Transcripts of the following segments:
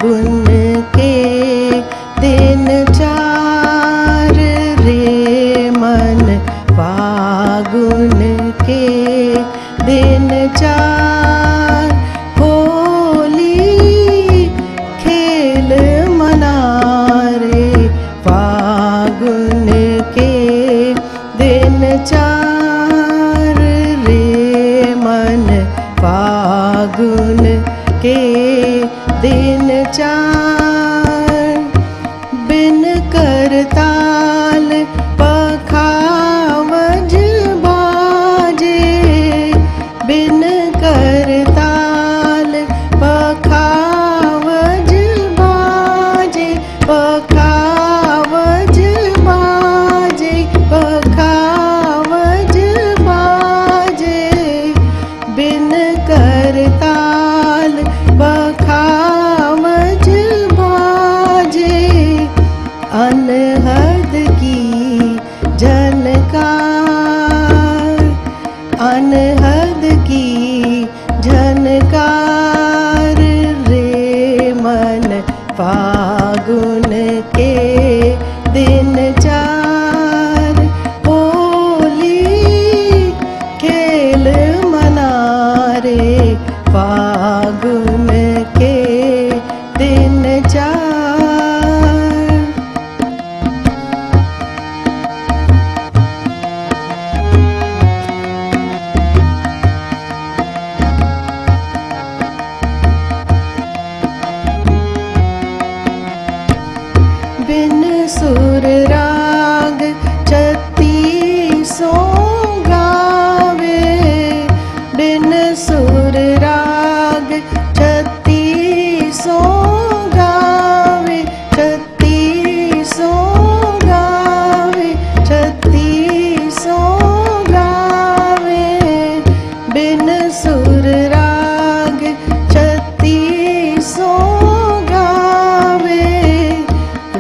फागुन के दिन चार रे मन, फागुन के दिन चार, होली खेल मना रे फागुन के दिन चार रे मन, फागुन के दिन चार। बिन करताल पखावज बाजे, बिन करताल पखावज बाजे, पखावज बाजे, पखावज बाजे, बिन करताल पखावज बाजे। अनहद की झनकार, अनहद की झनकार रे मन, फागुन के दिन चार, होली खेल मना रे फागुन के दिन चार। बिन सुर राग छत्तीसों गावे, बिन सुर राग छत्तीसों गावे, छत्तीसों गावे, छत्तीसों गावे, बिन सुर राग छत्तीसों गावे।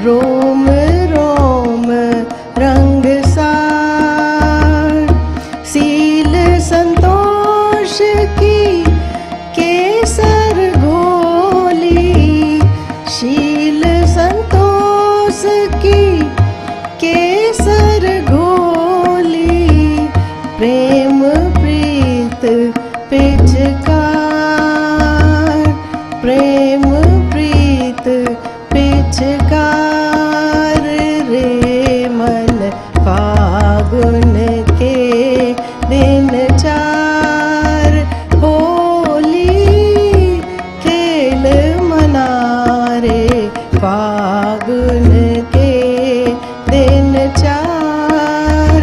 रोम रोम रंग सार, सील संतोष की केसर घोली, शील संतोष की केसर घोली, प्रेम प्रीत पिचकार, प्रेम प्रीत पिचकार रे मन, फागुन के दिन चार, होली खेल मना रे फागुन के दिन चार।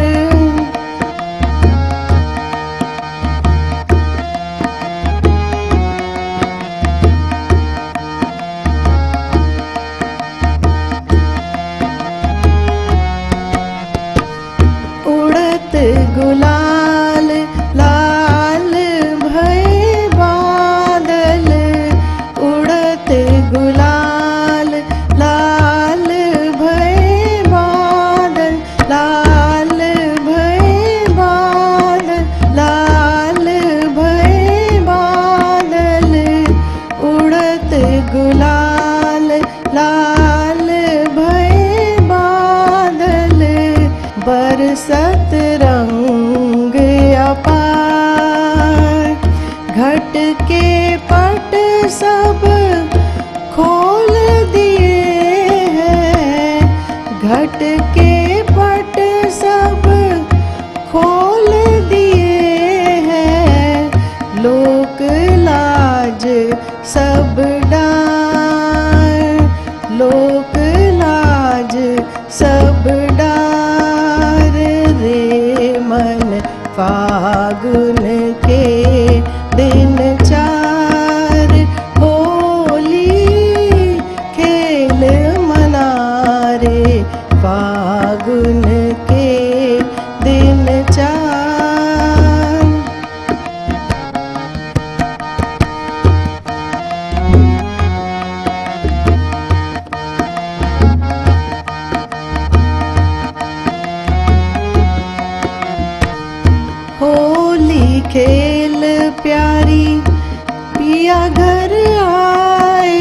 उड़त गुलाल लाल भय बादल, उड़त गुलाल लाल भय बादल, लाल भय बादल, लाल भय बादल, उड़त गुलाल लाल भय बादल, बरसत रंग अपार, घट के पट सब खोल दिए हैं, घट के पट सब खोल दिए हैं, लोक लाज सब डार, लोक लाज सब डार रे मन, फागुन के दिन चार, होली खेल मना रे फागुन के दिन चार। होली खेल प्यारी पिया घर आए,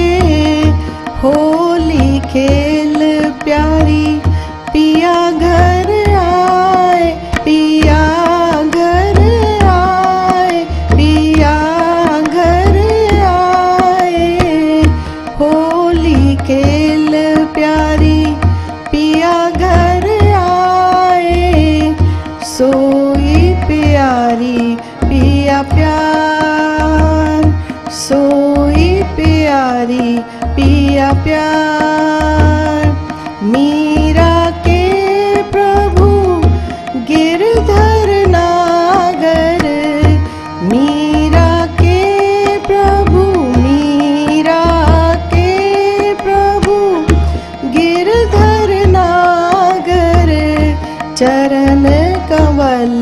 चरण कमल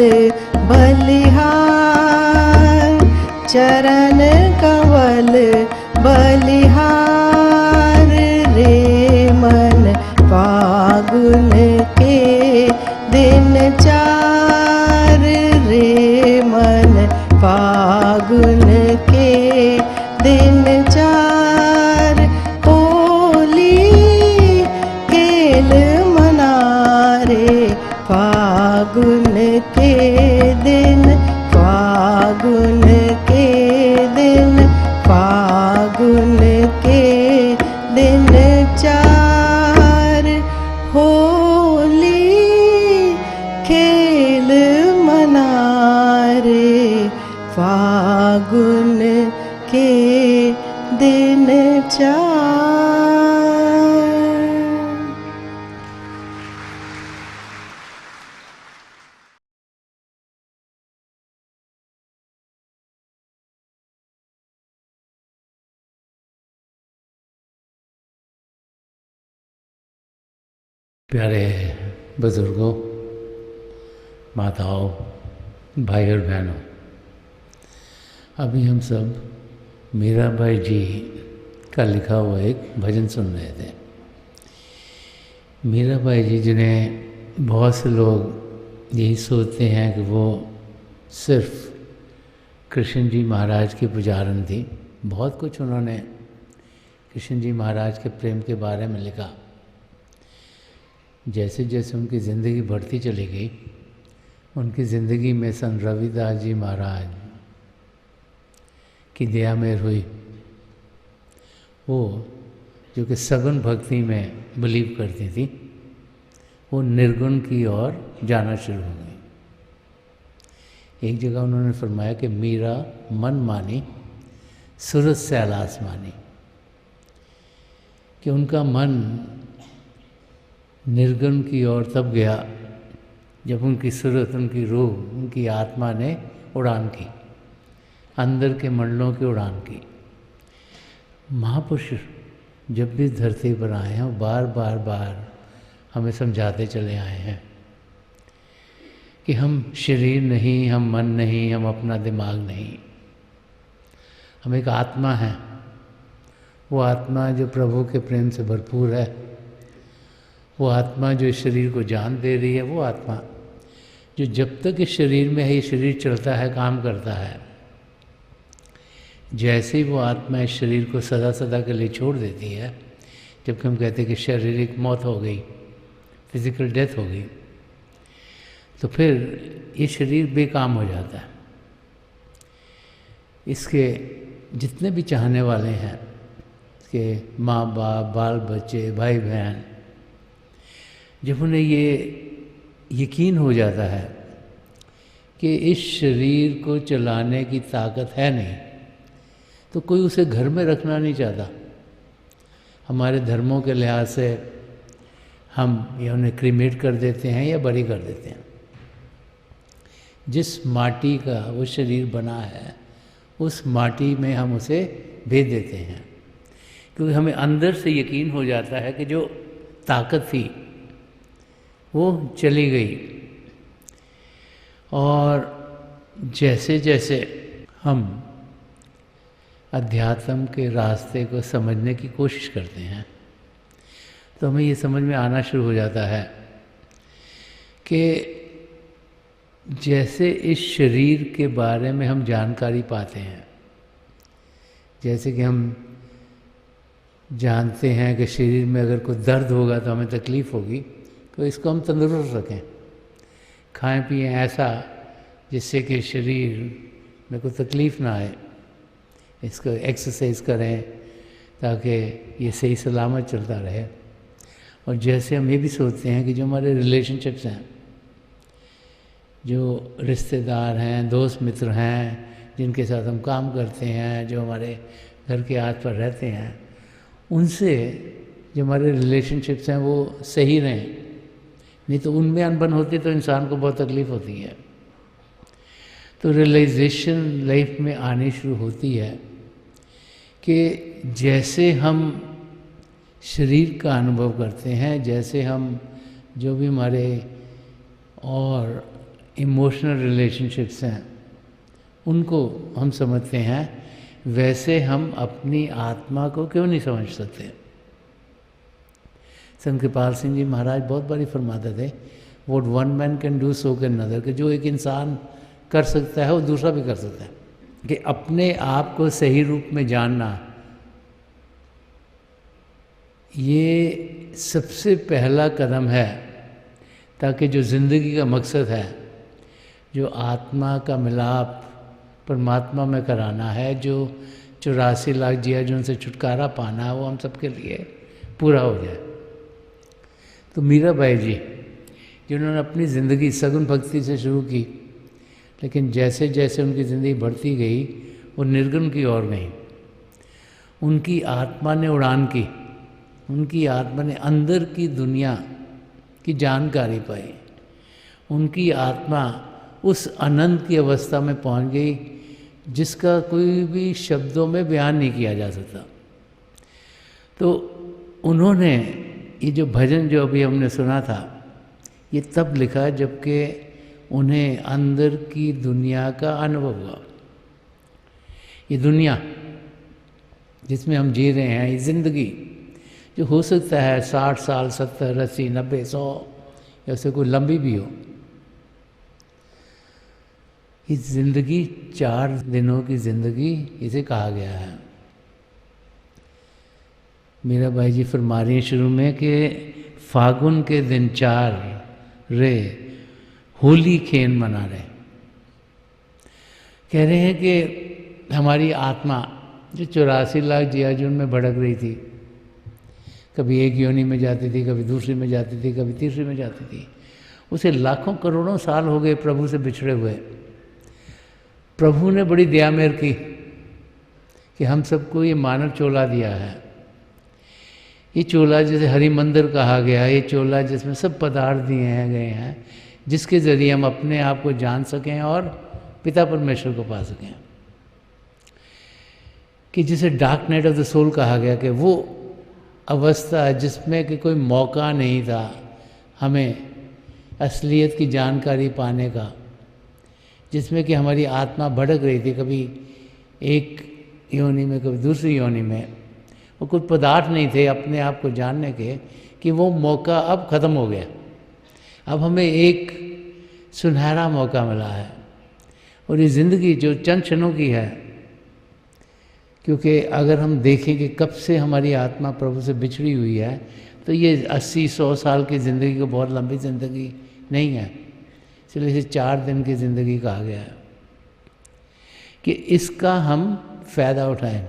बलिहार, चरण कमल बलिहार रे मन फागुन के दिन चार रे मन फागुन के दिन चार होली खेल मनारे फागुन के दिन, फागुन के दिन, फागुन के दिन चार होली खेल मनारे फागुन के दिन चार। प्यारे बुजुर्गों, माताओं, भाई और बहनों, अभी हम सब मीराबाई जी का लिखा हुआ एक भजन सुन रहे थे। मीराबाई जी, जिन्हें बहुत से लोग यही सोचते हैं कि वो सिर्फ कृष्ण जी महाराज की पुजारन थी। बहुत कुछ उन्होंने कृष्ण जी महाराज के प्रेम के बारे में लिखा। जैसे जैसे उनकी ज़िंदगी बढ़ती चली गई, उनकी ज़िंदगी में संत रविदास जी महाराज की दया मेहर हुई। वो जो कि सगुण भक्ति में बिलीव करती थी, वो निर्गुण की ओर जाना शुरू हो गई। एक जगह उन्होंने फरमाया कि मीरा मन मानी सूरज से आलास मानी, कि उनका मन निर्गुण की ओर तब गया जब उनकी सूरत, उनकी रूह, उनकी आत्मा ने उड़ान की, अंदर के मंडलों की उड़ान की। महापुरुष जब भी धरती पर आए हैं, बार बार बार हमें समझाते चले आए हैं कि हम शरीर नहीं, हम मन नहीं, हम अपना दिमाग नहीं, हम एक आत्मा है। वो आत्मा जो प्रभु के प्रेम से भरपूर है, वो आत्मा जो इस शरीर को जान दे रही है, वो आत्मा जो जब तक इस शरीर में है, ये शरीर चलता है, काम करता है। जैसे ही वो आत्मा इस शरीर को सदा सदा के लिए छोड़ देती है, जबकि हम कहते हैं कि शारीरिक मौत हो गई, फिजिकल डेथ हो गई, तो फिर ये शरीर बेकाम हो जाता है। इसके जितने भी चाहने वाले हैं, इसके माँ बाप, बाल बच्चे, भाई बहन, जब उन्हें ये यकीन हो जाता है कि इस शरीर को चलाने की ताकत है नहीं, तो कोई उसे घर में रखना नहीं चाहता। हमारे धर्मों के लिहाज से हम या उन्हें क्रीमेट कर देते हैं या बरी कर देते हैं। जिस माटी का वो शरीर बना है, उस माटी में हम उसे भेज देते हैं, क्योंकि हमें अंदर से यकीन हो जाता है कि जो ताकत थी वो चली गई। और जैसे जैसे हम अध्यात्म के रास्ते को समझने की कोशिश करते हैं, तो हमें ये समझ में आना शुरू हो जाता है कि जैसे इस शरीर के बारे में हम जानकारी पाते हैं, जैसे कि हम जानते हैं कि शरीर में अगर कोई दर्द होगा तो हमें तकलीफ़ होगी, तो इसको हम तंदुरुस्त रखें, खाएं पिएं ऐसा जिससे कि शरीर में कोई तकलीफ़ ना आए, इसको एक्सरसाइज करें ताकि ये सही सलामत चलता रहे। और जैसे हम ये भी सोचते हैं कि जो हमारे रिलेशनशिप्स हैं, जो रिश्तेदार हैं, दोस्त मित्र हैं, जिनके साथ हम काम करते हैं, जो हमारे घर के आस पास रहते हैं, उनसे जो हमारे रिलेशनशिप्स हैं वो सही रहें, नहीं तो उनमें अनबन होती तो इंसान को बहुत तकलीफ़ होती है। तो रियलाइजेशन लाइफ में आनी शुरू होती है कि जैसे हम शरीर का अनुभव करते हैं, जैसे हम जो भी हमारे और इमोशनल रिलेशनशिप्स हैं, उनको हम समझते हैं, वैसे हम अपनी आत्मा को क्यों नहीं समझ सकते। संत कृपाल सिंह जी महाराज बहुत बारी फरमाते थे, what one man can do so can another, कि जो एक इंसान कर सकता है वो दूसरा भी कर सकता है। कि अपने आप को सही रूप में जानना, ये सबसे पहला कदम है, ताकि जो ज़िंदगी का मकसद है, जो आत्मा का मिलाप परमात्मा में कराना है, जो 84 लाख जिया जो उनसे छुटकारा पाना है, वो हम सबके लिए पूरा हो जाए। तो मीराबाई जी जिन्होंने अपनी ज़िंदगी सगुन भक्ति से शुरू की, लेकिन जैसे जैसे उनकी ज़िंदगी बढ़ती गई वो निर्गुण की ओर गई। उनकी आत्मा ने उड़ान की, उनकी आत्मा ने अंदर की दुनिया की जानकारी पाई, उनकी आत्मा उस अनंत की अवस्था में पहुंच गई जिसका कोई भी शब्दों में बयान नहीं किया जा सकता। तो उन्होंने ये जो भजन जो अभी हमने सुना था, ये तब लिखा जबकि उन्हें अंदर की दुनिया का अनुभव हुआ। ये दुनिया जिसमें हम जी रहे हैं, ये ज़िंदगी जो हो सकता है 60 साल, 70, 80, 90, 100 या उससे कोई लंबी भी हो, ये ज़िंदगी 4 दिनों की ज़िंदगी इसे कहा गया है। मीराबाई जी फरमा रही हैं शुरू में कि फागुन के दिन 4 रे होली खेन मना रहे। कह रहे हैं कि हमारी आत्मा जो 84 लाख जियाजून में भड़क रही थी, कभी एक योनि में जाती थी, कभी दूसरी में जाती थी, कभी तीसरी में जाती थी, उसे लाखों करोड़ों साल हो गए प्रभु से बिछड़े हुए। प्रभु ने बड़ी दया मेहर की कि हम सबको ये मानव चोला दिया है। ये चोला जैसे हरि मंदिर कहा गया, ये चोला जिसमें सब पदार्थ दिए गए हैं, जिसके ज़रिए हम अपने आप को जान सकें और पिता परमेश्वर को पा सकें। कि जिसे dark night of the soul कहा गया, कि वो अवस्था जिसमें कि कोई मौका नहीं था हमें असलियत की जानकारी पाने का, जिसमें कि हमारी आत्मा भटक रही थी, कभी एक योनि में कभी दूसरी योनि में, वो कुछ पदार्थ नहीं थे अपने आप को जानने के, कि वो मौका अब ख़त्म हो गया। अब हमें एक सुनहरा मौका मिला है, और ये ज़िंदगी जो चंद क्षणों की है, क्योंकि अगर हम देखें कि कब से हमारी आत्मा प्रभु से बिछड़ी हुई है, तो ये 80-100 साल की ज़िंदगी को बहुत लंबी ज़िंदगी नहीं है, इसलिए इसे 4 दिन की ज़िंदगी कहा गया है। कि इसका हम फ़ायदा उठाएं।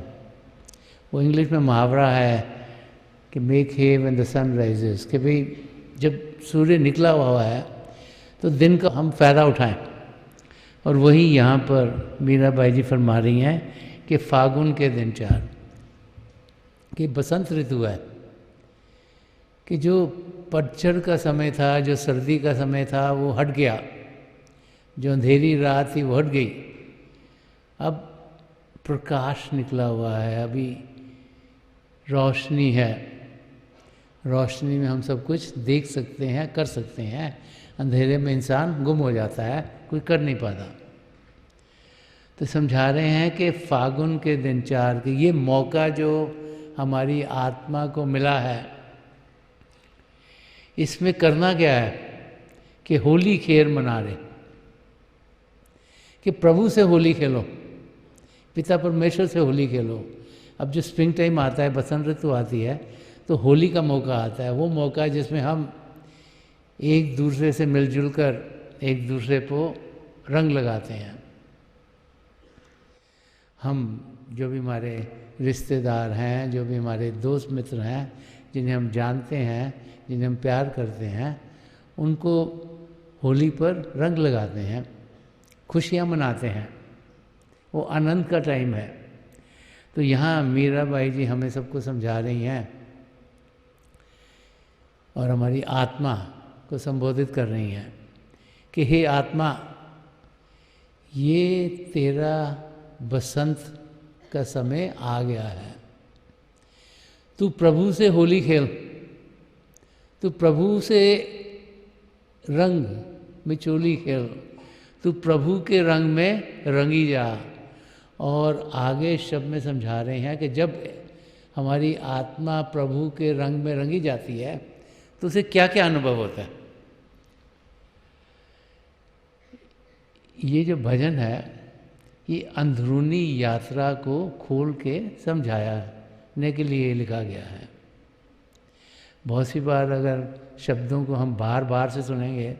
वो इंग्लिश में मुहावरा है कि make hay when the sun rises, कि भाई जब सूर्य निकला हुआ है तो दिन का हम फ़ायदा उठाएं। और वही यहाँ पर मीराबाई जी फरमा रही हैं कि फागुन के दिन 4, कि बसंत ऋतु है, कि जो पतझड़ का समय था, जो सर्दी का समय था, वो हट गया, जो अंधेरी रात थी वो हट गई, अब प्रकाश निकला हुआ है, अभी रोशनी है, रोशनी में हम सब कुछ देख सकते हैं, कर सकते हैं। अंधेरे में इंसान गुम हो जाता है, कोई कर नहीं पाता। तो समझा रहे हैं कि फागुन के दिन 4, कि ये मौका जो हमारी आत्मा को मिला है, इसमें करना क्या है कि होली खेल मना रहे, कि प्रभु से होली खेलो, पिता परमेश्वर से होली खेलो। अब जो स्प्रिंग टाइम आता है, बसंत ऋतु आती है, तो होली का मौका आता है। वो मौका जिसमें हम एक दूसरे से मिलजुल कर एक दूसरे को रंग लगाते हैं। हम जो भी हमारे रिश्तेदार हैं, जो भी हमारे दोस्त मित्र हैं, जिन्हें हम जानते हैं, जिन्हें हम प्यार करते हैं, उनको होली पर रंग लगाते हैं, खुशियाँ मनाते हैं। वो आनंद का टाइम है। तो यहाँ मीराबाई जी हमें सबको समझा रही हैं और हमारी आत्मा को संबोधित कर रही हैं कि हे आत्मा, ये तेरा बसंत का समय आ गया है, तू प्रभु से होली खेल, तू प्रभु से रंग मिचोली खेल, तू प्रभु के रंग में रंगी जा। और आगे शब्द में समझा रहे हैं कि जब हमारी आत्मा प्रभु के रंग में रंगी जाती है तो उसे क्या क्या अनुभव होता है। ये जो भजन है ये अंदरूनी यात्रा को खोल के समझाने के लिए लिखा गया है। बहुत सी बार अगर शब्दों को हम बार बार से सुनेंगे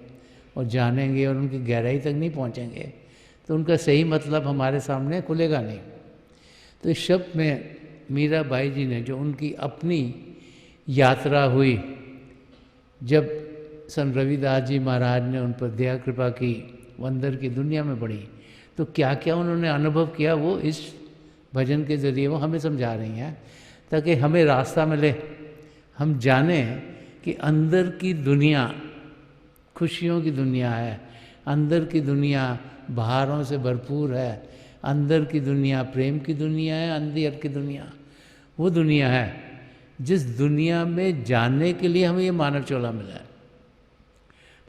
और जानेंगे और उनकी गहराई तक नहीं पहुंचेंगे तो उनका सही मतलब हमारे सामने खुलेगा नहीं। तो इस शब्द में मीराबाई जी ने जो उनकी अपनी यात्रा हुई, जब संत रविदास जी महाराज ने उन पर दया कृपा की, वो अंदर की दुनिया में बढ़ी, तो क्या क्या उन्होंने अनुभव किया वो इस भजन के ज़रिए वो हमें समझा रही हैं, ताकि हमें रास्ता मिले, हम जानें कि अंदर की दुनिया खुशियों की दुनिया है, अंदर की दुनिया बहारों से भरपूर है, अंदर की दुनिया प्रेम की दुनिया है, अंदर की दुनिया वो दुनिया है जिस दुनिया में जानने के लिए हमें ये मानव चोला मिला है।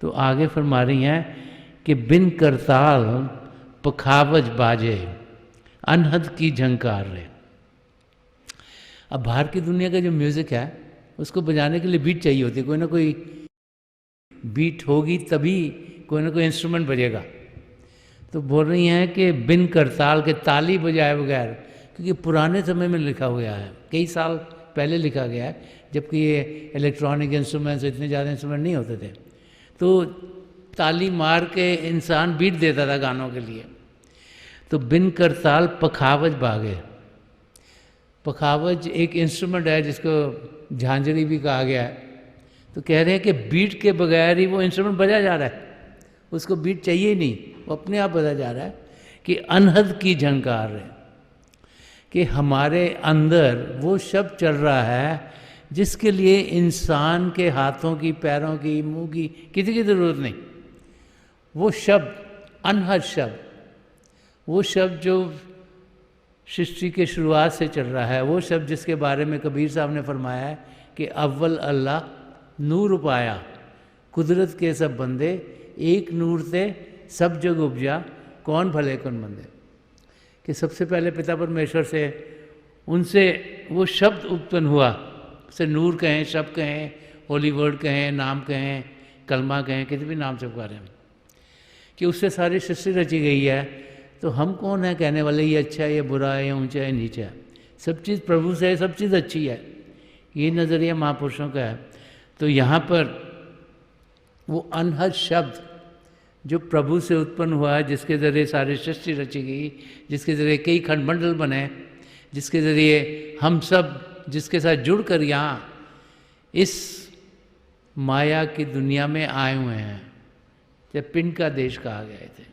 तो आगे फरमा रही हैं कि बिन करताल पखावज बाजे अनहद की झंकार रे। अब बाहर की दुनिया का जो म्यूज़िक है उसको बजाने के लिए बीट चाहिए होती है, कोई ना कोई बीट होगी तभी कोई ना कोई इंस्ट्रूमेंट बजेगा। तो बोल रही हैं कि बिन करताल के ताली बजाए बगैर, क्योंकि पुराने समय में लिखा हुआ है, कई साल पहले लिखा गया है, जबकि ये इलेक्ट्रॉनिक इंस्ट्रूमेंट्स इतने ज़्यादा इंस्ट्रूमेंट नहीं होते थे, तो ताली मार के इंसान बीट देता था गानों के लिए। तो बिन करताल पखावज बागे, पखावज एक इंस्ट्रूमेंट है जिसको झांझरी भी कहा गया है। तो कह रहे हैं कि बीट के बगैर ही वो इंस्ट्रूमेंट बजा जा रहा है, उसको बीट चाहिए ही नहीं, वो अपने आप बजा जा रहा है। कि अनहद की झंकार है, कि हमारे अंदर वो शब्द चल रहा है जिसके लिए इंसान के हाथों की, पैरों की, मुंह की किसी की ज़रूरत नहीं। वो शब्द अनहद शब्द, वो शब्द जो सृष्टि के शुरुआत से चल रहा है, वो शब्द जिसके बारे में कबीर साहब ने फरमाया है कि अव्वल अल्लाह नूर पाया, कुदरत के सब बंदे एक नूर से सब जग उपजा, कौन भले कौन मंदे। कि सबसे पहले पिता परमेश्वर से, उनसे वो शब्द उत्पन्न हुआ, उसे नूर कहें, शब्द कहें, होली वर्ड कहें, नाम कहें, कलमा कहें, किसी भी नाम से पुकारें, कि उससे सारी सृष्टि रची गई है। तो हम कौन है कहने वाले ये अच्छा है, ये बुरा है, ये ऊंचा है, नीचा है। सब चीज़ प्रभु से है, सब चीज़ अच्छी है, ये नज़रिया महापुरुषों का है। तो यहाँ पर वो अनहद शब्द जो प्रभु से उत्पन्न हुआ है, जिसके ज़रिए सारी सृष्टि रची गई, जिसके ज़रिए कई खंडमंडल बने, जिसके ज़रिए हम सब जिसके साथ जुड़कर यहाँ इस माया की दुनिया में आए हुए हैं, जब पिंड का देश कहा गए थे।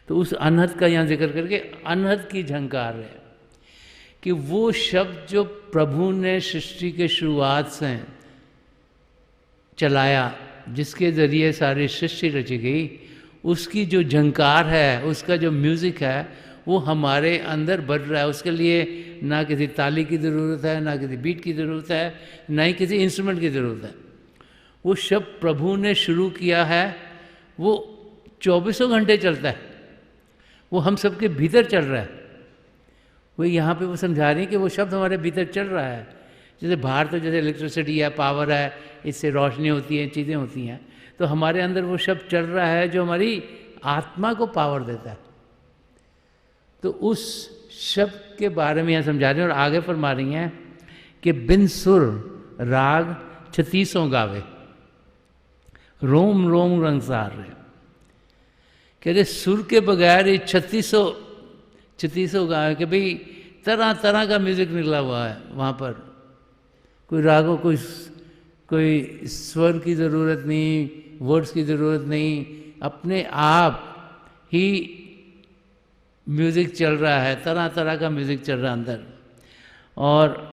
तो उस अनहद का यहाँ जिक्र करके अनहद की झंकार है कि वो शब्द जो प्रभु ने सृष्टि के शुरुआत से चलाया, जिसके ज़रिए सारी सृष्टि रची गई, उसकी जो झंकार है, उसका जो म्यूज़िक है, वो हमारे अंदर बढ़ रहा है। उसके लिए ना किसी ताली की ज़रूरत है, ना किसी बीट की ज़रूरत है, ना ही किसी इंस्ट्रूमेंट की ज़रूरत है। वो शब्द प्रभु ने शुरू किया है, वो 24 घंटे चलता है, वो हम सबके भीतर चल रहा है। वो यहाँ पे वो समझा रही है कि वो शब्द हमारे भीतर चल रहा है। जैसे बाहर तो जैसे इलेक्ट्रिसिटी है, पावर है, इससे रोशनी होती है, चीज़ें होती हैं, तो हमारे अंदर वो शब्द चल रहा है जो हमारी आत्मा को पावर देता है। तो उस शब्द के बारे में यहाँ समझा रही हैं और आगे फरमा रही हैं कि बिन सुर राग 36 गावे, रोम रोम रंगसार रे। कह रहे सुर के बगैर ये 36 गावे कि भाई तरह तरह का म्यूज़िक निकला हुआ है वहाँ पर। कोई रागों, कोई स्वर की ज़रूरत नहीं, वर्ड्स की ज़रूरत नहीं, अपने आप ही म्यूज़िक चल रहा है, तरह तरह का म्यूज़िक चल रहा है अंदर। और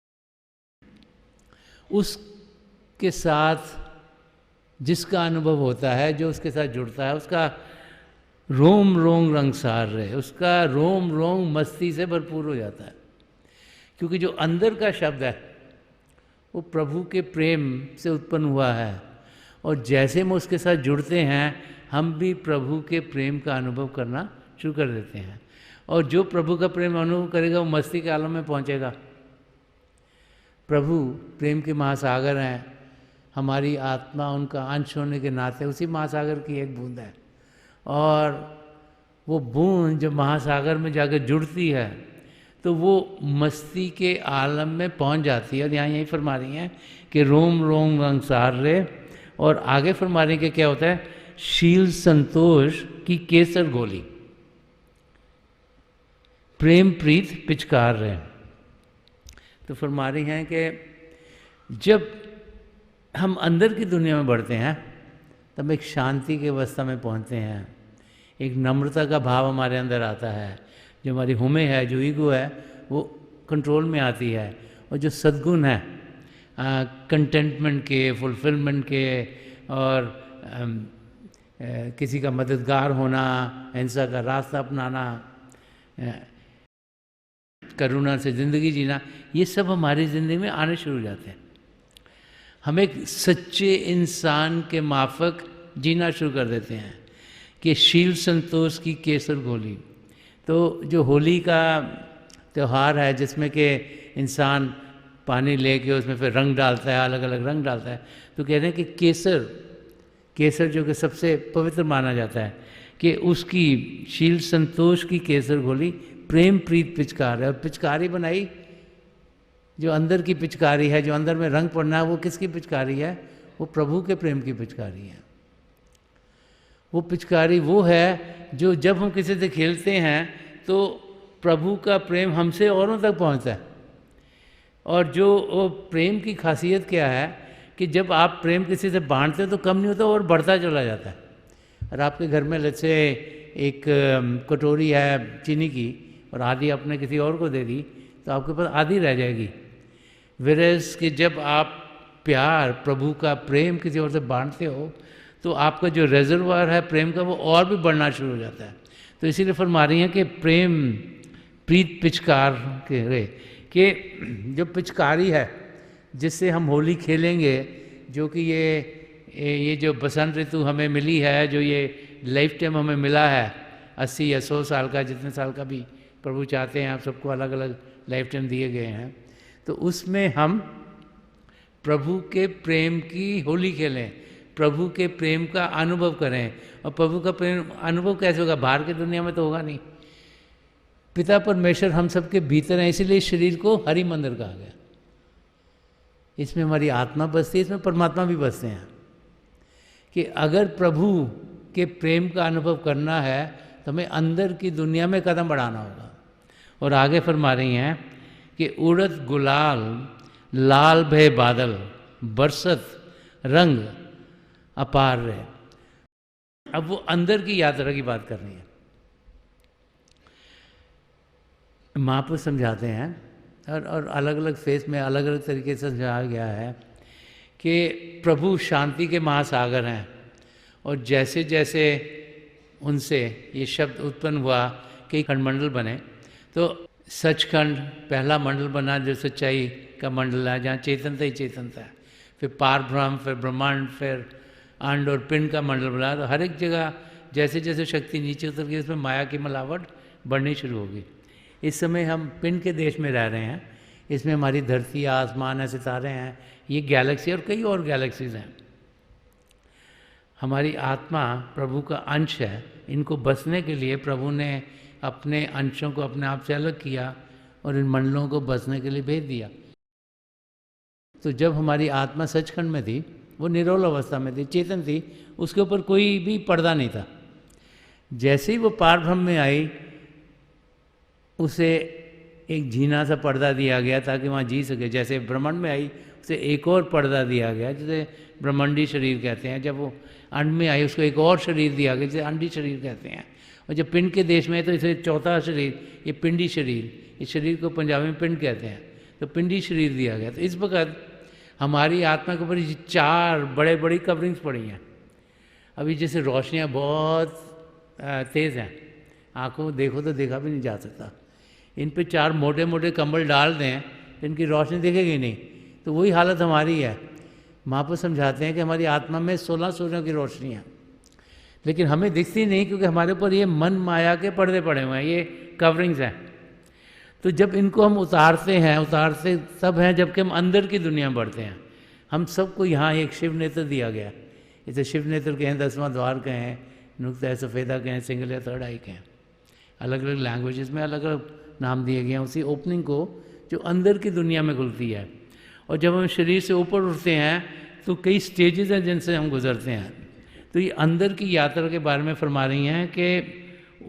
उसके साथ जिसका अनुभव होता है, जो उसके साथ जुड़ता है, उसका रोम रोम रंगसार रहे, उसका रोम रोम मस्ती से भरपूर हो जाता है। क्योंकि जो अंदर का शब्द है वो प्रभु के प्रेम से उत्पन्न हुआ है, और जैसे हम उसके साथ जुड़ते हैं हम भी प्रभु के प्रेम का अनुभव करना शुरू कर देते हैं। और जो प्रभु का प्रेम अनुभव करेगा वो मस्ती के आलम में पहुंचेगा। प्रभु प्रेम के महासागर हैं, हमारी आत्मा उनका अंश होने के नाते उसी महासागर की एक बूंद है, और वो बूंद जब महासागर में जाकर जुड़ती है तो वो मस्ती के आलम में पहुंच जाती है। और यहाँ यही फरमा रही हैं कि रोम रोम रंग सार रे, और आगे फरमा रही कि क्या होता है, शील संतोष की केसर गोली, प्रेम प्रीत पिचकार रहे। तो फरमा रही हैं कि जब हम अंदर की दुनिया में बढ़ते हैं तब एक शांति की अवस्था में पहुंचते हैं, एक नम्रता का भाव हमारे अंदर आता है, जो हमारी हुमे है, जो ईगो है, वो कंट्रोल में आती है, और जो सद्गुण है कंटेंटमेंट के, फुलफिलमेंट के, और किसी का मददगार होना, हिंसा का रास्ता अपनाना, करुणा से ज़िंदगी जीना, ये सब हमारी ज़िंदगी में आने शुरू हो जाते हैं। हम एक सच्चे इंसान के माफक जीना शुरू कर देते हैं कि शील संतोष की केसर गोली। तो जो होली का त्यौहार है जिसमें कि इंसान पानी लेके उसमें फिर रंग डालता है, अलग अलग रंग डालता है, तो कह रहे हैं कि केसर जो कि सबसे पवित्र माना जाता है, कि उसकी शील संतोष की केसर गोली प्रेम प्रीत पिचकार है। और पिचकारी बनाई जो अंदर की पिचकारी है, जो अंदर में रंग पड़ना है, वो किसकी पिचकारी है? वो प्रभु के प्रेम की पिचकारी है। वो पिचकारी वो है जो जब हम किसी से खेलते हैं तो प्रभु का प्रेम हमसे औरों तक पहुंचता है। और जो वो प्रेम की खासियत क्या है कि जब आप प्रेम किसी से बांटते हो तो कम नहीं होता और बढ़ता चला जाता है। और आपके घर में जैसे एक कटोरी है चीनी की और आधी आपने किसी और को दे दी तो आपके पास आधी रह जाएगी। वेरस कि जब आप प्यार, प्रभु का प्रेम किसी और से बांटते हो तो आपका जो रेजर्वायर है प्रेम का वो और भी बढ़ना शुरू हो जाता है। तो इसीलिए फरमा रही हैं कि प्रेम प्रीत पिचकार के रे, कि जो पिचकारी है जिससे हम होली खेलेंगे, जो कि ये जो बसंत ऋतु हमें मिली है, जो ये लाइफ टाइम हमें मिला है 80 या 100 साल का, जितने साल का भी प्रभु चाहते हैं, आप सबको अलग अलग लाइफ टाइम दिए गए हैं, तो उसमें हम प्रभु के प्रेम की होली खेलें, प्रभु के प्रेम का अनुभव करें। और प्रभु का प्रेम अनुभव कैसे होगा? बाहर की दुनिया में तो होगा नहीं। पिता परमेश्वर हम सबके भीतर हैं, इसीलिए शरीर को हरि मंदिर कहा गया। इसमें हमारी आत्मा बसती है, इसमें परमात्मा भी बसते हैं। कि अगर प्रभु के प्रेम का अनुभव करना है तो हमें अंदर की दुनिया में कदम बढ़ाना होगा। और आगे फरमा रही हैं कि उड़द गुलाल लाल भय बादल बरसत रंग अपार रहे। अब वो अंदर की यात्रा की बात कर रही है। महापुरुष समझाते हैं और अलग अलग फेस में अलग अलग तरीके से समझाया गया है कि प्रभु शांति के महासागर हैं, और जैसे जैसे उनसे ये शब्द उत्पन्न हुआ कई खंडमंडल बने, तो सचखंड पहला मंडल बना जो सच्चाई का मंडल है, जहाँ चेतनता ही चेतनता है, फिर पार ब्रह्म, फिर ब्रह्मांड, फिर अंड और पिंड का मंडल बना। तो हर एक जगह जैसे जैसे शक्ति नीचे उतर गई उसमें माया की मिलावट बढ़नी शुरू होगी। इस समय हम पिंड के देश में रह रहे हैं, इसमें हमारी धरती, आसमान है, सितारे हैं, ये गैलेक्सी और कई और गैलेक्सीज हैं। हमारी आत्मा प्रभु का अंश है। इनको बसने के लिए प्रभु ने अपने अंशों को अपने आप से अलग किया और इन मंडलों को बसने के लिए भेज दिया। तो जब हमारी आत्मा सचखंड में थी, वो निरोल अवस्था में थी, चेतन थी, उसके ऊपर कोई भी पर्दा नहीं था। जैसे ही वो पार ब्रह्म में आई, उसे एक झीना सा पर्दा दिया गया ताकि वहाँ जी सके। जैसे ब्रह्मांड में आई, उसे एक और पर्दा दिया गया जिसे ब्रह्मांडी शरीर कहते हैं। जब वो अंड में आई, उसको एक और शरीर दिया गया जिसे अंडी शरीर कहते हैं। और जब पिंड के देश में है तो इसे चौथा शरीर, ये पिंडी शरीर, इस शरीर को पंजाबी में पिंड कहते हैं, तो पिंडी शरीर दिया गया। तो इस वक्त हमारी आत्मा के ऊपर 4 बड़े बड़ी कवरिंग्स पड़ी हैं। अभी जैसे रोशनियाँ बहुत तेज़ हैं, आँखों देखो तो देखा भी नहीं जा सकता। इन पे 4 मोटे मोटे कंबल डाल दें तो इनकी रोशनी दिखेगी नहीं। तो वही हालत हमारी है। महाप्रभु समझाते हैं कि हमारी आत्मा में 16 सूर्यों की रोशनी है, लेकिन हमें दिखती नहीं क्योंकि हमारे ऊपर ये मन माया के पर्दे पड़े हुए हैं, ये कवरिंग्स हैं। तो जब इनको हम उतारते तब हैं जबकि हम अंदर की दुनिया में बढ़ते हैं। हम सबको यहाँ एक शिव नेत्र दिया गया, इसे शिव नेत्र कहें, 10वां द्वार कहें, नुक्ता सफ़ेदा कहें, सिंगल या थर्ड आई कहें, अलग अलग लैंग्वेजेस में अलग अलग नाम दिए गए हैं उसी ओपनिंग को जो अंदर की दुनिया में खुलती है। और जब हम शरीर से ऊपर उठते हैं तो कई स्टेजेस हैं जिनसे हम गुजरते हैं। तो ये अंदर की यात्रा के बारे में फरमा रही हैं कि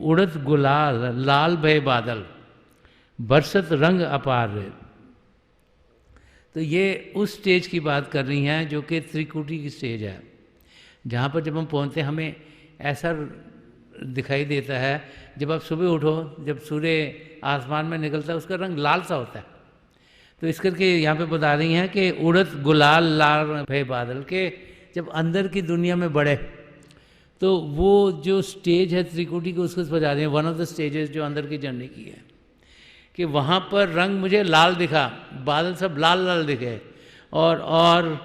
उड़त गुलाल लाल भय बादल बरसत रंग अपार। तो ये उस स्टेज की बात कर रही हैं जो कि त्रिकुटी की स्टेज है, जहाँ पर जब हम पहुँचते हैं हमें ऐसा दिखाई देता है, जब आप सुबह उठो, जब सूर्य आसमान में निकलता है उसका रंग लाल सा होता है। तो इस करके यहाँ पे बता रही हैं कि उड़त गुलाल लाल भय बादल के जब अंदर की दुनिया में बढ़े तो वो जो स्टेज है त्रिकुटी को उसको बता रही हैं, वन ऑफ द स्टेजेस जो अंदर की जर्नी की है, कि वहाँ पर रंग मुझे लाल दिखा, बादल सब लाल लाल दिखे, और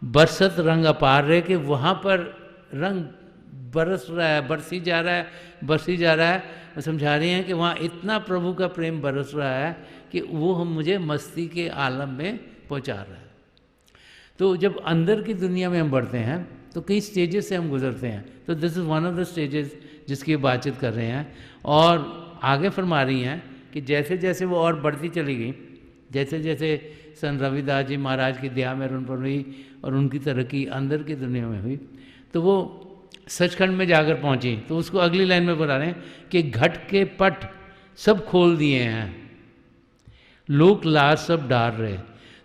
बरसत रंग अपार रहे कि वहाँ पर रंग बरस रहा है, बरसी जा रहा है। मैं समझा रही हैं कि वहाँ इतना प्रभु का प्रेम बरस रहा है कि वो हम मुझे मस्ती के आलम में पहुँचा रहा है। तो जब अंदर की दुनिया में हम बढ़ते हैं तो कई स्टेजेस से हम गुजरते हैं। तो this is one of the stages जिसकी बातचीत कर रहे हैं। और आगे फरमा रही हैं कि जैसे जैसे वो और बढ़ती चली गई, जैसे जैसे संत रविदास जी महाराज की दया में उन पर हुई और उनकी तरक्की अंदर की दुनिया में हुई, तो वो सचखंड में जाकर पहुंची। तो उसको अगली लाइन में बता रहे हैं कि घट के पट सब खोल दिए हैं, लोक लाज सब डार रहे।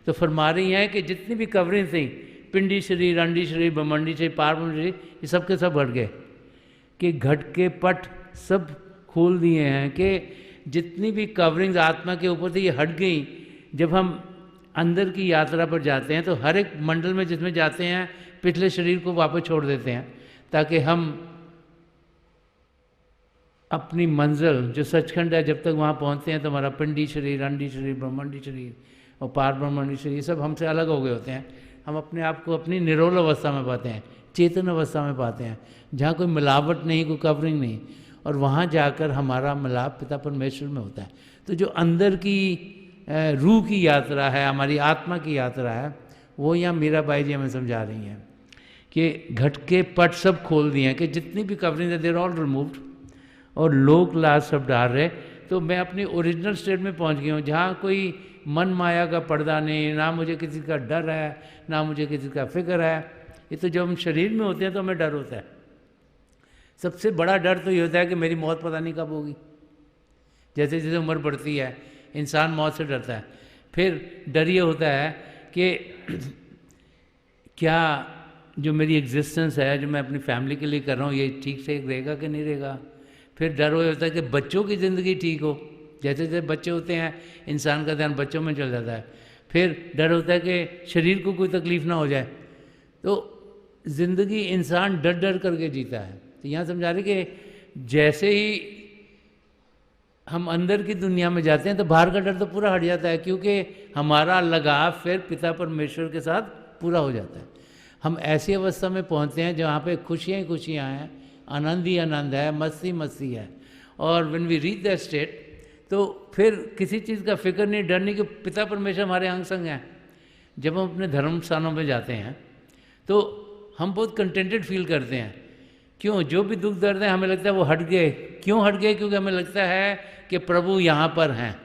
तो फरमा रही हैं कि जितनी भी कवरिंग थी, पिंडी शरीर, अंडी शरीर, ब्रह्मंडी शरीर, पारब्रह्म शरीर, ये सब के सब हट गए, कि घट के पट सब खोल दिए हैं, कि जितनी भी कवरिंग्स आत्मा के ऊपर थी ये हट गई। जब हम अंदर की यात्रा पर जाते हैं तो हर एक मंडल में जिसमें जाते हैं पिछले शरीर को वापस छोड़ देते हैं, ताकि हम अपनी मंजिल जो सचखंड है, जब तक वहाँ पहुँचते हैं तो हमारा पिंडी शरीर, अंडी शरीर, ब्रह्मंडी शरीर और पार ब्रह्मंडी शरीर सब हमसे अलग हो गए होते हैं। हम अपने आप को अपनी निरोल अवस्था में पाते हैं, चेतन अवस्था में पाते हैं, जहाँ कोई मिलावट नहीं, कोई कवरिंग नहीं, और वहाँ जाकर हमारा मिलाप पिता परमेश्वर में होता है। तो जो अंदर की रूह की यात्रा है, हमारी आत्मा की यात्रा है, वो यहाँ मीराबाई जी हमें समझा रही हैं कि घट के पट सब खोल दिए हैं, कि जितनी भी कवरिंग है देर ऑल रिमूव्ड और लोक लाज सब डाल रहे। तो मैं अपनी ओरिजिनल स्टेट में पहुंच गया हूँ, जहाँ कोई मन माया का पर्दा नहीं, ना मुझे किसी का डर है, ना मुझे किसी का फिक्र है। ये तो जब हम शरीर में होते हैं तो हमें डर होता है। सबसे बड़ा डर तो ये होता है कि मेरी मौत पता नहीं कब होगी। जैसे जैसे उम्र बढ़ती है इंसान मौत से डरता है। फिर डर ये होता है कि क्या जो मेरी एग्जिस्टेंस है, जो मैं अपनी फैमिली के लिए कर रहा हूँ, ये ठीक से रहेगा कि नहीं रहेगा। फिर डर ये होता है कि बच्चों की ज़िंदगी ठीक हो, जैसे जैसे बच्चे होते हैं इंसान का ध्यान बच्चों में चल जाता है। फिर डर होता है कि शरीर को कोई तकलीफ़ ना हो जाए। तो ज़िंदगी इंसान डर डर करके जीता है। तो यहाँ समझा रहे कि जैसे ही हम अंदर की दुनिया में जाते हैं तो बाहर का डर तो पूरा हट जाता है, क्योंकि हमारा लगाव फिर पिता परमेश्वर के साथ पूरा हो जाता है। हम ऐसी अवस्था में पहुँचते हैं जहाँ पे खुशियाँ ही खुशियाँ हैं, आनंद ही आनंद है, मस्ती मस्ती है। और when we reach that state तो फिर किसी चीज़ का फिक्र नहीं, डर नहीं, कि पिता परमेश्वर हमारे अंग संग हैं। जब हम अपने धर्म स्थानों में जाते हैं तो हम बहुत कंटेंटेड फील करते हैं। क्यों? जो भी दुख दर्द है हमें लगता है वो हट गए। क्यों हट गए? क्योंकि हमें लगता है कि प्रभु यहाँ पर हैं।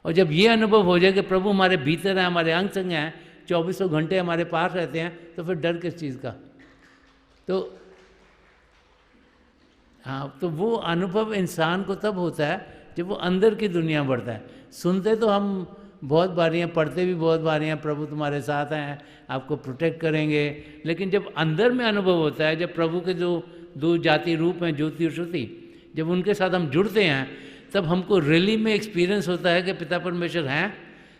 और जब ये अनुभव हो जाए कि प्रभु हमारे भीतर हैं, हमारे अंग संग हैं, 2400 घंटे हमारे पास रहते हैं, तो फिर डर किस चीज़ का? तो हाँ, तो वो अनुभव इंसान को तब होता है जब वो अंदर की दुनिया में बढ़ता है। सुनते तो हम बहुत बारी हैं, पढ़ते भी बहुत बारी हैं, प्रभु तुम्हारे साथ हैं, आपको प्रोटेक्ट करेंगे, लेकिन जब अंदर में अनुभव होता है, जब प्रभु के जो दो जाति रूप हैं, ज्योति और श्रुति, जब उनके साथ हम जुड़ते हैं, तब हमको रियली में एक्सपीरियंस होता है कि पिता परमेश्वर हैं,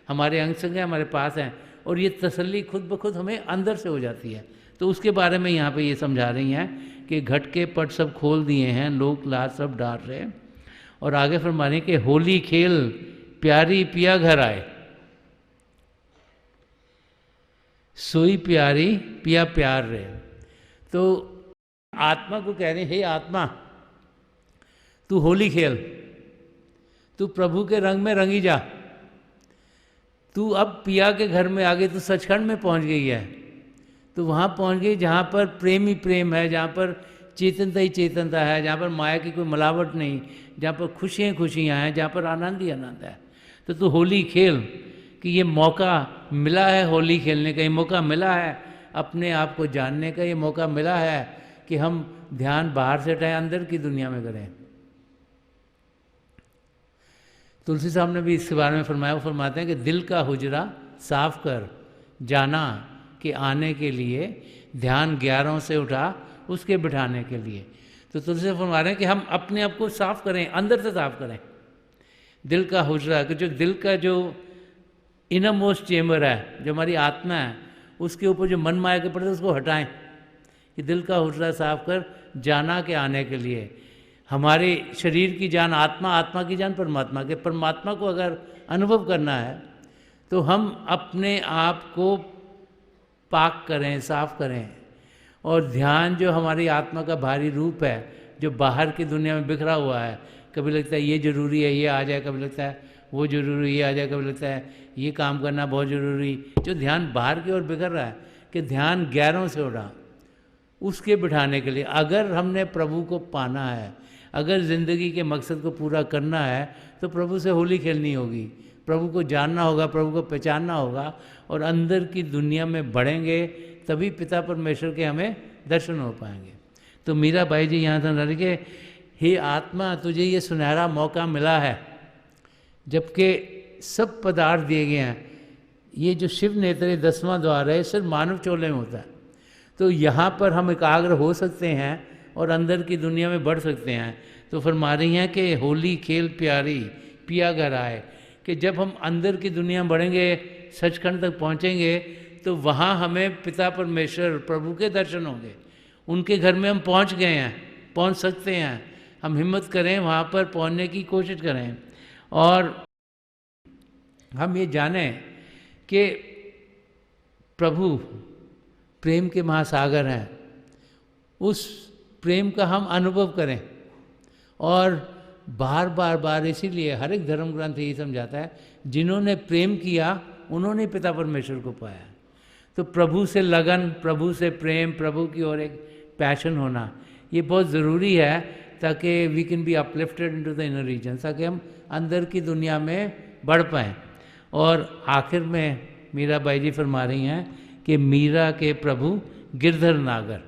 हमारे अंग संग हैं, हमारे पास हैं। और ये तसल्ली खुद ब खुद हमें अंदर से हो जाती है। तो उसके बारे में यहाँ पे ये समझा रही हैं कि घट के पट सब खोल दिए हैं, लोक लाज सब डाल रहे हैं। और आगे फरमा रही कि होली खेल प्यारी पिया घर आए। सोई प्यारी पिया प्यार रे। तो आत्मा को कह रहे हैं, हे आत्मा तू होली खेल, तू प्रभु के रंग में रंगी जा, तू अब पिया के घर में आ गई, तू सचखंड में पहुंच गई है, तो वहाँ पहुंच गई जहाँ पर प्रेम ही प्रेम है, जहाँ पर चेतनता ही चेतनता है, जहाँ पर माया की कोई मिलावट नहीं, जहाँ पर खुशियाँ खुशियाँ हैं, जहाँ पर आनंद ही आनंद है। तो तू होली खेल, कि ये मौका मिला है होली खेलने का, ये मौका मिला है अपने आप को जानने का, ये मौका मिला है कि हम ध्यान बाहर से हटाएं, अंदर की दुनिया में करें। तुलसी साहब ने भी इसके बारे में फरमाया, वो फरमाते हैं कि दिल का हुजरा साफ कर जाना कि आने के लिए ध्यान 11 से उठा उसके बिठाने के लिए। तो तुलसी साहब फरमा रहे हैं कि हम अपने आप को साफ करें, अंदर से साफ करें। दिल का हुजरा, कि जो दिल का जो इनर मोस्ट चेम्बर है, जो हमारी आत्मा है, उसके ऊपर जो मन माया के पड़े उसको हटाएं, कि दिल का हुजरा साफ कर जाना के आने के लिए। हमारे शरीर की जान आत्मा, आत्मा की जान परमात्मा के, परमात्मा को अगर अनुभव करना है तो हम अपने आप को पाक करें, साफ करें। और ध्यान जो हमारी आत्मा का भारी रूप है, जो बाहर की दुनिया में बिखरा हुआ है, कभी लगता है ये ज़रूरी है ये आ जाए, कभी लगता है वो ज़रूरी ये आ जाए, कभी लगता है ये काम करना बहुत ज़रूरी, जो ध्यान बाहर की ओर बिखर रहा है, कि ध्यान 11 से उठा उसके बिठाने के लिए। अगर हमने प्रभु को पाना है, अगर ज़िंदगी के मकसद को पूरा करना है, तो प्रभु से होली खेलनी होगी, प्रभु को जानना होगा, प्रभु को पहचानना होगा, और अंदर की दुनिया में बढ़ेंगे, तभी पिता परमेश्वर के हमें दर्शन हो पाएंगे। तो मीरा बाई जी यहाँ समझा रहे कि हे आत्मा तुझे ये सुनहरा मौका मिला है, जबकि सब पदार्थ दिए गए हैं। ये जो शिव नेत्र 10वां द्वार है, सिर्फ मानव चोले में होता है। तो यहाँ पर हम एकाग्र हो सकते हैं और अंदर की दुनिया में बढ़ सकते हैं। तो फरमा रही हैं कि होली खेल प्यारी पिया घर आए, कि जब हम अंदर की दुनिया में बढ़ेंगे, सचखंड तक पहुँचेंगे, तो वहाँ हमें पिता परमेश्वर प्रभु के दर्शन होंगे। उनके घर में हम पहुँच गए हैं, पहुँच सकते हैं। हम हिम्मत करें, वहाँ पर पहुँचने की कोशिश करें, और हम ये जानें कि प्रभु प्रेम के महासागर हैं। उस प्रेम का हम अनुभव करें, और बार बार बार, इसीलिए हर एक धर्म ग्रंथ यही समझाता है, जिन्होंने प्रेम किया उन्होंने पिता परमेश्वर को पाया। तो प्रभु से लगन, प्रभु से प्रेम, प्रभु की ओर एक पैशन होना, ये बहुत ज़रूरी है, ताकि we can be uplifted into the inner region, ताकि हम अंदर की दुनिया में बढ़ पाएँ। और आखिर में मीरा बाई जी फरमा रही हैं कि मीरा के प्रभु गिरधर नागर,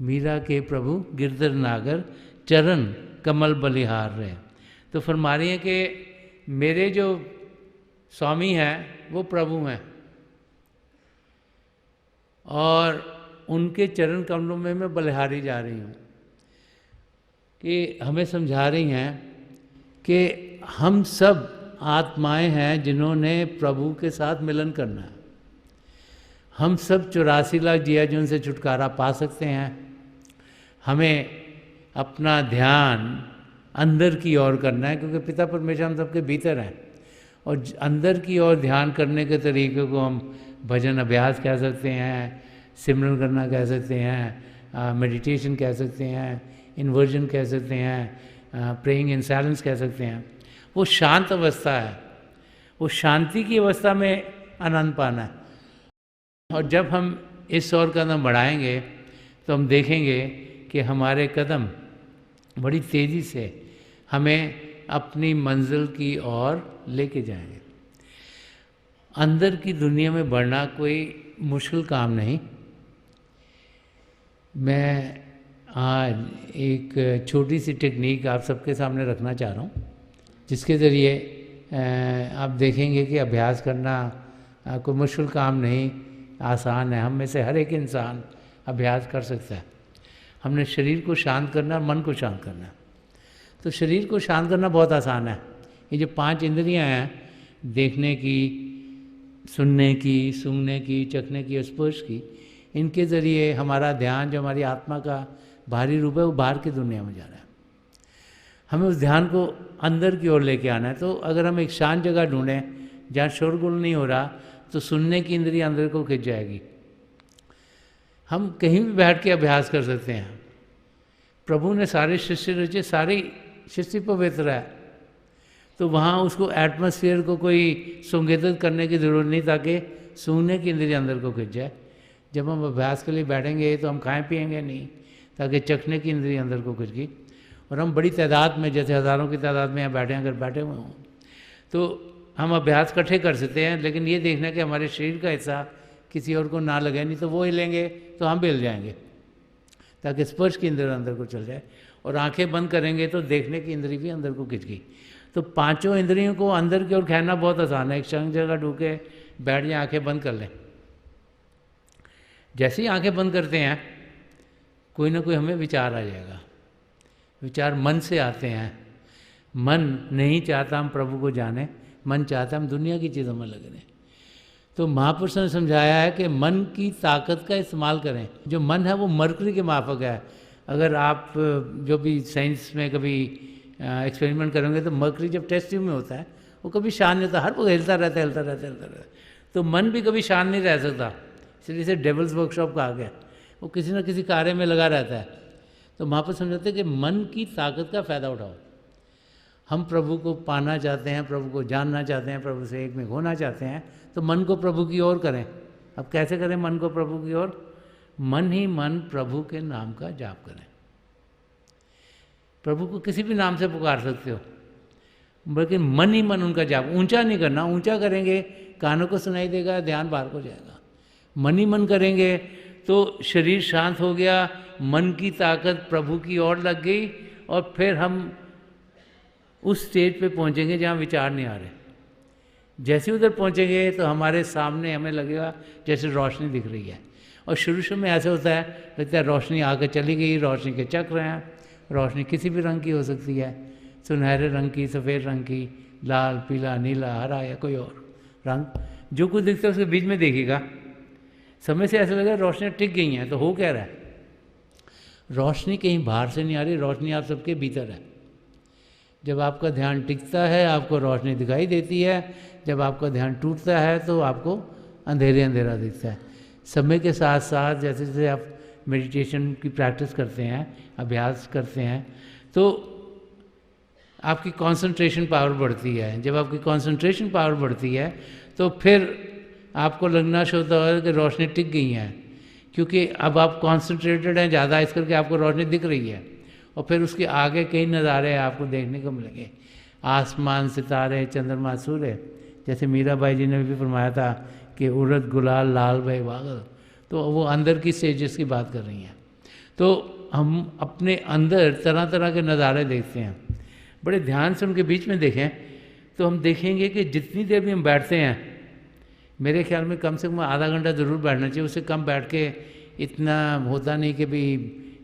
मीरा के प्रभु गिरधर नागर चरण कमल बलिहार रहे। तो फरमा रही हैं कि मेरे जो स्वामी हैं वो प्रभु हैं, और उनके चरण कमलों में मैं बलिहारी जा रही हूँ। कि हमें समझा रही हैं कि हम सब आत्माएं हैं जिन्होंने प्रभु के साथ मिलन करना है। हम सब 84 लाख जिया जो उनसे छुटकारा पा सकते हैं। हमें अपना ध्यान अंदर की ओर करना है, क्योंकि पिता परमेश्वर हम सबके भीतर हैं, और अंदर की ओर ध्यान करने के तरीके को हम भजन अभ्यास कह सकते हैं, सिमरन करना कह सकते हैं, मेडिटेशन कह सकते हैं, इन्वर्जन कह सकते हैं, प्रेइंग इन साइलेंस कह सकते हैं। वो शांत अवस्था है, वो शांति की अवस्था में आनंद पाना है। और जब हम इस ओर कदम बढ़ाएंगे तो हम देखेंगे कि हमारे कदम बड़ी तेज़ी से हमें अपनी मंजिल की ओर लेके जाएंगे। अंदर की दुनिया में बढ़ना कोई मुश्किल काम नहीं। मैं आज एक छोटी सी टेक्निक आप सबके सामने रखना चाह रहा हूँ, जिसके ज़रिए आप देखेंगे कि अभ्यास करना कोई मुश्किल काम नहीं, आसान है। हम में से हर एक इंसान अभ्यास कर सकता है। हमने शरीर को शांत करना, मन को शांत करना। तो शरीर को शांत करना बहुत आसान है। ये जो 5 इंद्रियां हैं, देखने की, सुनने की, सूंघने की, चखने की, स्पर्श की, इनके ज़रिए हमारा ध्यान, जो हमारी आत्मा का भारी रूप है, वो बाहर की दुनिया में जा रहा है। हमें उस ध्यान को अंदर की ओर लेके आना है। तो अगर हम एक शांत जगह ढूंढें जहाँ शोरगुल नहीं हो रहा, तो सुनने की इंद्रिय अंदर को खिंच जाएगी। हम कहीं भी बैठ के अभ्यास कर सकते हैं। प्रभु ने सारे सृष्टि रचे, सारी सृष्टि पवित्र है, तो वहाँ उसको एटमॉस्फेयर को कोई संकेतित करने की ज़रूरत नहीं ताकि सूंघने की इंद्रिय अंदर को खिंच जाए। जब हम अभ्यास के लिए बैठेंगे तो हम खाएं पिएंगे नहीं, ताकि चखने की इंद्रिय अंदर को खिंच गई। और हम बड़ी तादाद में, जैसे हज़ारों की तादाद में यहाँ बैठे, अगर बैठे हुए हों तो हम अभ्यास इकट्ठे कर सकते हैं, लेकिन ये देखना कि हमारे शरीर का हिस्सा किसी और को ना लगे, नहीं तो वो हिलेंगे तो हम भी हिल जाएंगे, ताकि स्पर्श की इंद्रिय अंदर को चल जाए। और आंखें बंद करेंगे तो देखने की इंद्रिय भी अंदर को खिंच गई। तो पांचों इंद्रियों को अंदर की ओर खींचना बहुत आसान है। एक संग जगह ढूके बैठ जाए, आंखें बंद कर लें। जैसे ही आंखें बंद करते हैं कोई ना कोई हमें विचार आ जाएगा। विचार मन से आते हैं। मन नहीं चाहता हम प्रभु को जाने, मन चाहता हम दुनिया की चीज़ों में लगे रहें। तो महापुरुषों ने समझाया है कि मन की ताकत का इस्तेमाल करें। जो मन है वो मरकरी के माफक है। अगर आप जो भी साइंस में कभी एक्सपेरिमेंट करेंगे तो मरकरी जब टेस्ट ट्यूब में होता है वो कभी शांत नहीं होता, हर वक्त हिलता रहता है, हिलता रहता है, हिलता रहता है। तो मन भी कभी शांत नहीं रह सकता, इसलिए इसे डेवल्स वर्कशॉप कहा गया। वो किसी न किसी कार्य में लगा रहता है। तो महापुरुष समझाते हैं कि मन की ताकत का फ़ायदा उठाओ। हम प्रभु को पाना चाहते हैं, प्रभु को जानना चाहते हैं, प्रभु से एक में होना चाहते हैं, तो मन को प्रभु की ओर करें। अब कैसे करें मन को प्रभु की ओर? मन ही मन प्रभु के नाम का जाप करें। प्रभु को किसी भी नाम से पुकार सकते हो, लेकिन मन ही मन उनका जाप। ऊंचा नहीं करना, ऊंचा करेंगे कानों को सुनाई देगा, ध्यान बाहर को जाएगा। मन ही मन करेंगे तो शरीर शांत हो गया, मन की ताकत प्रभु की ओर लग गई, और फिर हम उस स्टेज पे पहुंचेंगे जहाँ विचार नहीं आ रहे। जैसे उधर पहुंचेंगे तो हमारे सामने हमें लगेगा जैसे रोशनी दिख रही है। और शुरू में ऐसा होता है, लगता है रोशनी आके चली गई, रोशनी के चक्र हैं। रोशनी किसी भी रंग की हो सकती है, सुनहरे रंग की, सफ़ेद रंग की, लाल, पीला, नीला, हरा या कोई और रंग। जो कुछ दिखता है उसके बीच में देखिएगा, समय से ऐसा लगेगा रोशनी टिक गई हैं। तो हो क्या रहा है? रोशनी कहीं बाहर से नहीं आ रही, रोशनी आप सबके भीतर है। जब आपका ध्यान टिकता है आपको रोशनी दिखाई देती है, जब आपका ध्यान टूटता है तो आपको अंधेरे अंधेरा दिखता है। समय के साथ साथ जैसे जैसे आप मेडिटेशन की प्रैक्टिस करते हैं, अभ्यास करते हैं, तो आपकी कंसंट्रेशन पावर बढ़ती है। जब आपकी कंसंट्रेशन पावर बढ़ती है तो फिर आपको लगना शुरू होता है कि रोशनी टिक गई है, क्योंकि अब आप कॉन्सेंट्रेटेड हैं ज़्यादा, इस करके आपको रोशनी दिख रही है। और फिर उसके आगे कई नज़ारे आपको देखने को मिलेंगे, आसमान, सितारे, चंद्रमा, सूर्य। जैसे मीराबाई जी ने भी फरमाया था कि उड़द गुलाल लाल भय बागल, तो वो अंदर की स्टेजेस की बात कर रही हैं। तो हम अपने अंदर तरह तरह के नज़ारे देखते हैं। बड़े ध्यान से उनके बीच में देखें तो हम देखेंगे कि जितनी देर भी हम बैठते हैं, मेरे ख्याल में कम से कम आधा घंटा ज़रूर बैठना चाहिए। उससे कम बैठ के इतना होता नहीं कि भी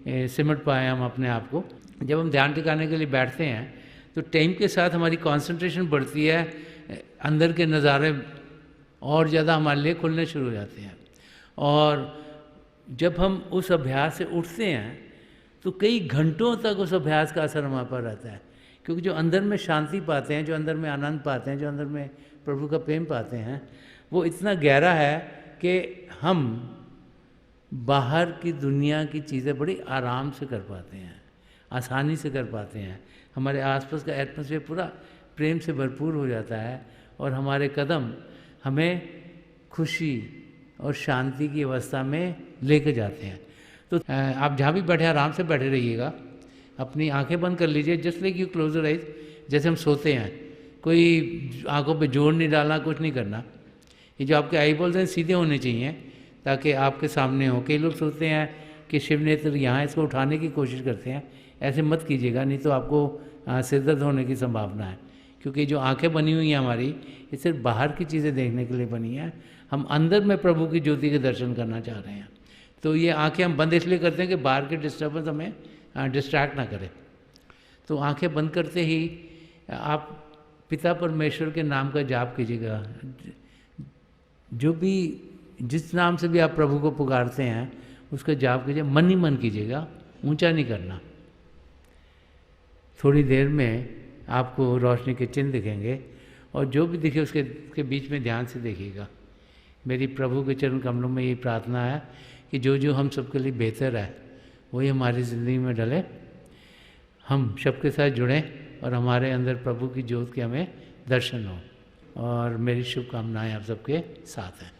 सिमट पाए हम अपने आप को। जब हम ध्यान टिकाने के लिए बैठते हैं तो टाइम के साथ हमारी कंसंट्रेशन बढ़ती है, अंदर के नज़ारे और ज़्यादा हमारे लिए खुलने शुरू हो जाते हैं। और जब हम उस अभ्यास से उठते हैं तो कई घंटों तक उस अभ्यास का असर हमारे पर रहता है, क्योंकि जो अंदर में शांति पाते हैं, जो अंदर में आनंद पाते हैं, जो अंदर में प्रभु का प्रेम पाते हैं, वो इतना गहरा है कि हम बाहर की दुनिया की चीज़ें बड़ी आराम से कर पाते हैं, आसानी से कर पाते हैं। हमारे आसपास का एटमॉस्फेयर पूरा प्रेम से भरपूर हो जाता है और हमारे कदम हमें खुशी और शांति की अवस्था में लेके जाते हैं। तो आप जहाँ भी बैठे आराम से बैठे रहिएगा, अपनी आंखें बंद कर लीजिए, just like you close your eyes. जैसे हम सोते हैं, कोई आंखों पे जोर नहीं डालना, कुछ नहीं करना। ये जो आपके आई बॉल्स हैं सीधे होने चाहिए ताकि आपके सामने हो। कई लोग सोचते हैं कि शिव नेत्र यहाँ, इसको उठाने की कोशिश करते हैं। ऐसे मत कीजिएगा, नहीं तो आपको सिर दर्द होने की संभावना है, क्योंकि जो आंखें बनी हुई हैं हमारी, ये सिर्फ बाहर की चीज़ें देखने के लिए बनी हैं। हम अंदर में प्रभु की ज्योति के दर्शन करना चाह रहे हैं। तो ये आंखें हम बंद इसलिए करते हैं कि बाहर के डिस्टर्बेंस हमें डिस्ट्रैक्ट ना करे। तो आंखें बंद करते ही आप पिता परमेश्वर के नाम का जाप कीजिएगा। जो भी जिस नाम से भी आप प्रभु को पुकारते हैं उसका जाप कीजिए, मन ही मन कीजिएगा, ऊंचा नहीं करना। थोड़ी देर में आपको रोशनी के चिन्ह दिखेंगे और जो भी दिखे उसके बीच में ध्यान से देखिएगा। मेरी प्रभु के चरण कमलों में यही प्रार्थना है कि जो जो हम सबके लिए बेहतर है वही हमारी ज़िंदगी में डले, हम सबके साथ जुड़ें और हमारे अंदर प्रभु की ज्योत के हमें दर्शन हो। और मेरी शुभकामनाएं आप सबके साथ हैं।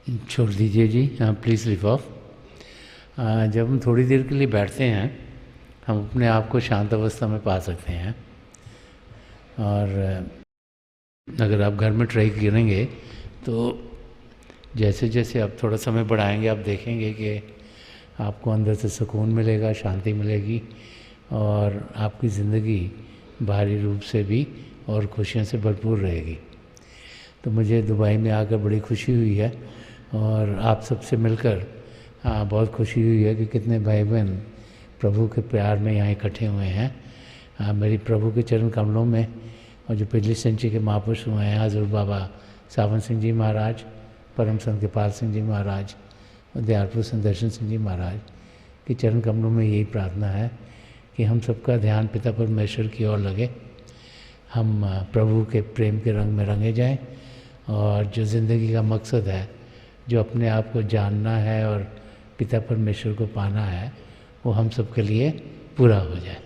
छोड़ दीजिए जी, हाँ प्लीज़ लीव ऑफ। जब हम थोड़ी देर के लिए बैठते हैं हम अपने आप को शांत अवस्था में पा सकते हैं। और अगर आप घर में ट्राई करेंगे तो जैसे जैसे आप थोड़ा समय बढ़ाएंगे आप देखेंगे कि आपको अंदर से सुकून मिलेगा, शांति मिलेगी और आपकी ज़िंदगी बाहरी रूप से भी और खुशियों से भरपूर रहेगी। तो मुझे दुबई में आकर बड़ी खुशी हुई है और आप सबसे मिलकर बहुत खुशी हुई है कि कितने भाई बहन प्रभु के प्यार में यहाँ इकट्ठे हुए हैं। मेरी प्रभु के चरण कमलों में और जो पिछली सेंचुरी के महापुरुष हुए हैं हजूर बाबा सावन सिंह जी महाराज, परम संत कृपाल सिंह जी महाराज और दयालपुर सुदर्शन सिंह जी महाराज के चरण कमलों में यही प्रार्थना है कि हम सबका ध्यान पिता परमेश्वर की ओर लगे, हम प्रभु के प्रेम के रंग में रंगे जाएं और जो ज़िंदगी का मकसद है, जो अपने आप को जानना है और पिता परमेश्वर को पाना है, वो हम सब के लिए पूरा हो जाए।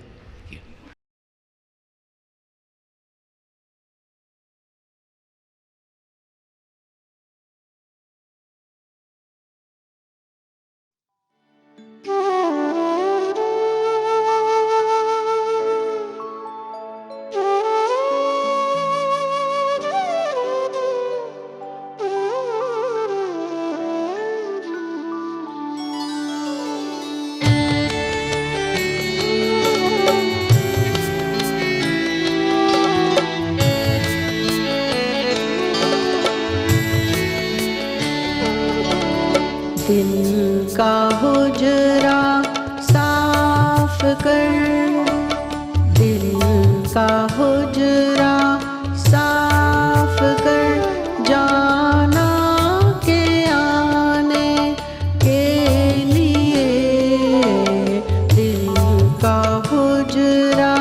दिल का हुजरा साफ कर, दिल का हुजरा साफ कर, जाना के आने के लिए। दिल का हुजरा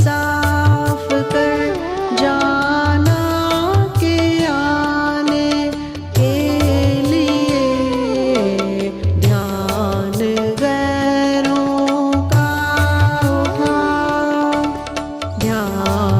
साफ कर, जाना के आने के लिए। ध्यान गैरों का उठा, ध्यान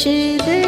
देश